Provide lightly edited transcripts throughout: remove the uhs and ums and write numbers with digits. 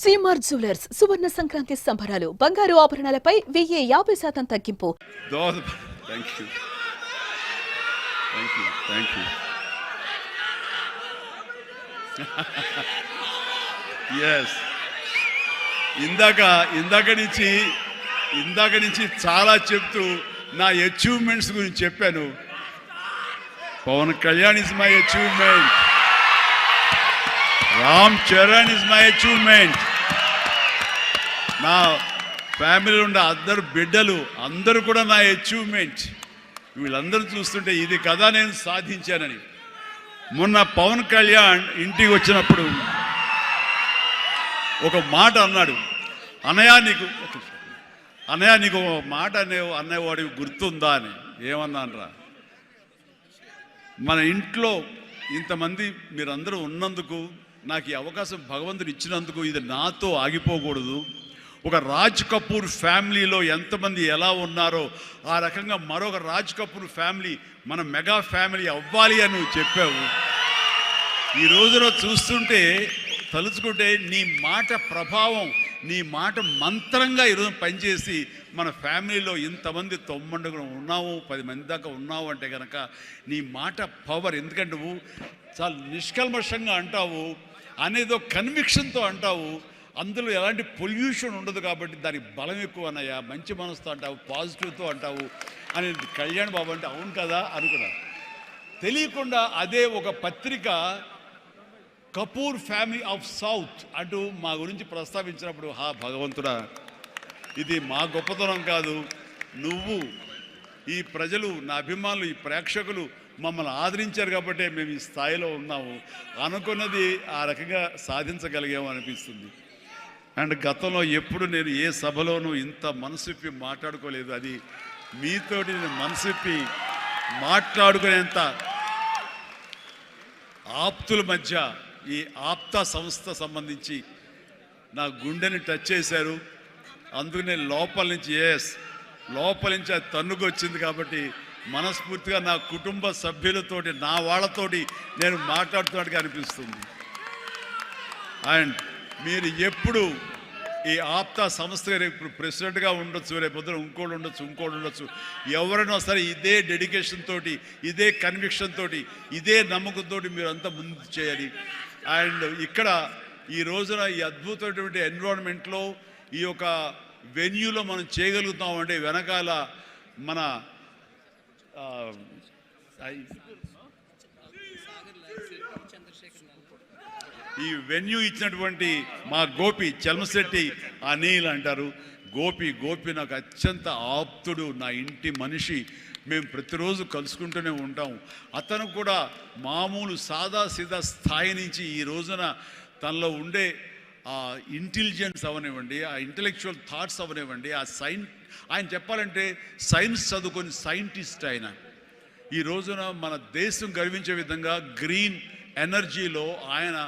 CMR jewellers సువర్ణ సంక్రాంతి సంబరాలు బంగారు ఆభరణాలపై 1050% తగ్గింపు. ఇందాక నుంచి చాలా చెప్తూ నా అచీవ్మెంట్స్ గురించి చెప్పాను. Pawan Kalyan is my achievement, Ram Charan is my achievement, నా ఫ్యామిలీలో ఉన్న అందరు బిడ్డలు అందరూ కూడా నా అచీవ్మెంట్. వీళ్ళందరూ చూస్తుంటే ఇది కదా నేను సాధించానని. మొన్న పవన్ కళ్యాణ్ ఇంటికి వచ్చినప్పుడు ఒక మాట అన్నాడు, అన్నయ్య నీకు ఒక మాట అనేవాడికి గుర్తుందా అని. ఏమన్నానరా, మన ఇంట్లో ఇంతమంది మీరందరూ ఉన్నందుకు, నాకు ఈ అవకాశం భగవంతుడు ఇచ్చినందుకు ఇది నాతో ఆగిపోకూడదు. ఒక రాజ్ కపూర్ ఫ్యామిలీలో ఎంతమంది ఎలా ఉన్నారో ఆ రకంగా మరొక రాజ్ కపూర్ ఫ్యామిలీ మన మెగా ఫ్యామిలీ అవ్వాలి అని నువ్వు చెప్పావు. ఈ రోజున చూస్తుంటే తలుచుకుంటే నీ మాట ప్రభావం, నీ మాట మంత్రంగా ఈరోజు పనిచేసి మన ఫ్యామిలీలో ఇంతమంది 90 ఉన్నావు, 10 మంది దాకా ఉన్నావు అంటే కనుక నీ మాట పవర్. ఎందుకంటే నువ్వు చాలా నిష్కల్మషంగా అంటావు, అనేదో కన్విక్షన్తో అంటావు, అందులో ఎలాంటి పొల్యూషన్ ఉండదు కాబట్టి దానికి బలం ఎక్కువ అన్నయ్య. మంచి మనసుతో అంటావు, పాజిటివ్తో అంటావు అని కళ్యాణ్ బాబు అంటే అవును కదా అనుకున్నా. తెలియకుండా అదే ఒక పత్రిక కపూర్ ఫ్యామిలీ ఆఫ్ సౌత్ అంటూ మా గురించి ప్రస్తావించినప్పుడు, భగవంతుడా, ఇది మా గొప్పతనం కాదు, నువ్వు ఈ ప్రజలు, నా అభిమానులు, ఈ ప్రేక్షకులు మమ్మల్ని ఆదరించారు కాబట్టి మేము ఈ స్థాయిలో ఉన్నాము. అనుకున్నది ఆ రకంగా సాధించగలిగాము అనిపిస్తుంది. అండ్ గతంలో ఎప్పుడు నేను ఏ సభలోనూ ఇంత మనసిప్పి మాట్లాడుకోలేదు. అది మీతోటి నేను మనసిప్పి మాట్లాడుకునేంత ఆప్తుల మధ్య ఈ ఆప్తా సంస్థ సంబంధించి నా గుండెని టచ్ చేశారు. అందుకనే లోపల నుంచి అది తన్నుకు వచ్చింది కాబట్టి మనస్ఫూర్తిగా నా కుటుంబ సభ్యులతోటి, నా వాళ్ళతోటి నేను మాట్లాడుతున్నట్టుగా అనిపిస్తుంది. అండ్ మీరు ఎప్పుడు ఈ ఆప్తా సంస్థ రేపు ప్రెసిడెంట్గా ఉండొచ్చు, రేపు పొద్దున ఇంకోటి ఉండొచ్చు, ఎవరైనా సరే ఇదే డెడికేషన్ తోటి, ఇదే కన్విక్షన్ తోటి, ఇదే నమ్మకంతో మీరు అంతా ముందు చేయాలి. అండ్ ఇక్కడ ఈ రోజున ఈ అద్భుతమైనటువంటి ఎన్విరాన్మెంట్లో ఈ యొక్క వెన్యూలో మనం చేయగలుగుతామంటే వెనకాల మన ఈ వెన్యూ ఇచ్చినటువంటి మా గోపి చలమశెట్టి అనిల్ అంటారు. గోపి నాకు అత్యంత ఆప్తుడు, నా ఇంటి మనిషి. మేము ప్రతిరోజు కలుసుకుంటూనే ఉంటాం. అతను కూడా మామూలు సాదాసీదా స్థాయి నుంచి ఈ రోజున తనలో ఉండే ఆ ఇంటెలిజెన్స్ అవనివ్వండి, ఆ ఇంటలెక్చువల్ థాట్స్ అవనివ్వండి, ఆయన చెప్పాలంటే సైన్స్ చదువుకొని సైంటిస్ట్ ఆయన. ఈ రోజున మన దేశం గర్వించే విధంగా గ్రీన్ ఎనర్జీలో ఆయన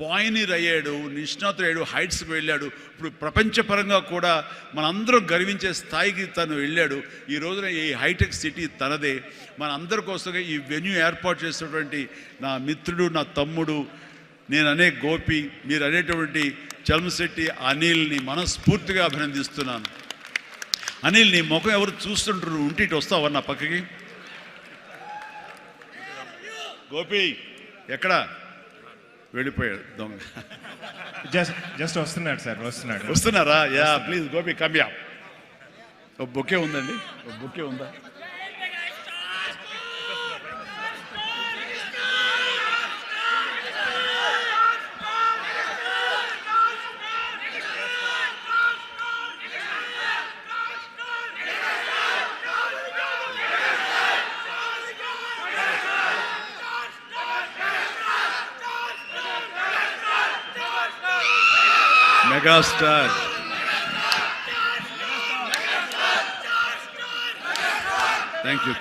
పాయనీర్ అయ్యాడు, నిష్ణాతుడయ్యాడు, హైట్స్కి వెళ్ళాడు. ఇప్పుడు ప్రపంచపరంగా కూడా మనందరం గర్వించే స్థాయికి తను వెళ్ళాడు. ఈ రోజున ఈ హైటెక్ సిటీ తనదే. మన అందరి కోసంగా ఈ వెన్యూ ఏర్పాటు చేసినటువంటి నా మిత్రుడు, నా తమ్ముడు, నేను అనే గోపి, మీరు అనేటువంటి చలమశెట్టి అనిల్ని మనస్ఫూర్తిగా అభినందిస్తున్నాను. అనిల్, నీ ముఖం ఎవరు చూస్తుంటారు, ఉంటే ఇటు వస్తావా నా పక్కకి? గోపి ఎక్కడా వెళ్ళిపోయాడు దొంగ. జస్ట్ వస్తున్నాడు సార్, వస్తున్నారా? Yeah please Gopi come yeah. ఒక బొకే ఉందండి, ఒక బొకే ఉందా? Megastar. Thank you.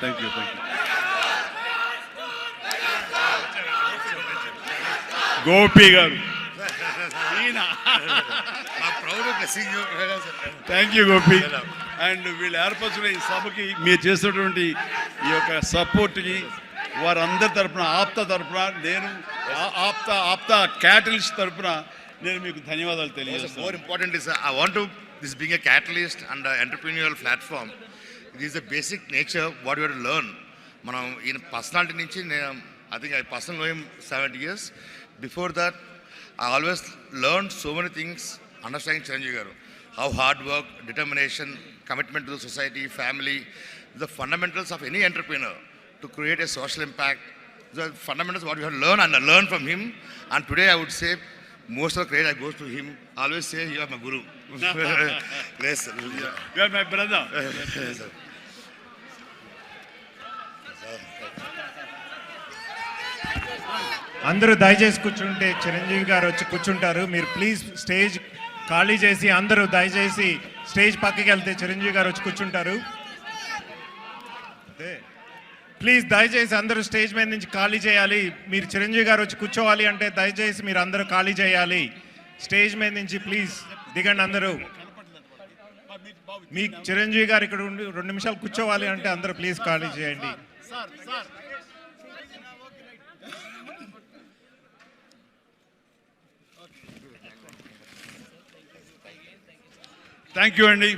గోపి గారు, థ్యాంక్ యూ గోపి. అండ్ వీళ్ళు ఏర్పరిచిన ఈ సభకి మీరు చేసినటువంటి ఈ యొక్క సపోర్ట్కి వారందరి తరఫున, ఆప్తా తరఫున, నేను ఆప్తా క్యాటలిస్ట్ తరఫున నేను మీకు ధన్యవాదాలు More తెలియజేస్తాను. important is I want to this being a catalyst and an entrepreneurial platform. This is the basic nature what you have to learn. మనం ఈయన పర్సనాలిటీ నుంచి నేను I think I personally know him 7 years. Before that, I always learned so many things understanding Chiranjeevi garu. How hard work, determination, commitment to the society, family, the fundamentals of any entrepreneur to create a social impact. The fundamentals what you have learned and I learned from him. And today I would say most of the credit goes to him. I always say you are my guru. Yes, sir. You are my brother. Yes, sir. అందరూ దయచేసి కూర్చుంటే చిరంజీవి గారు వచ్చి కూర్చుంటారు. మీరు please stage ఖాళీ చేసి అందరూ దయచేసి స్టేజ్ పక్కకి వెళ్తే చిరంజీవి గారు వచ్చి కూర్చుంటారు. ప్లీజ్ దయచేసి అందరూ స్టేజ్ మీద నుంచి ఖాళీ చేయాలి. మీరు చిరంజీవి గారు వచ్చి కూర్చోవాలి అంటే దయచేసి మీరు అందరూ ఖాళీ చేయాలి. స్టేజ్ మీద నుంచి ప్లీజ్ దిగండి అందరూ. మీ చిరంజీవి గారు ఇక్కడ ఉండి 2 నిమిషాలు కూర్చోవాలి అంటే అందరూ ప్లీజ్ ఖాళీ చేయండి. థ్యాంక్ యూ అండి.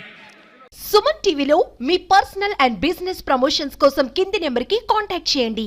సుమన్ టీవీలో మీ పర్సనల్ అండ్ బిజినెస్ ప్రమోషన్స్ కోసం కింది నెంబర్కి కాంటాక్ట్ చేయండి.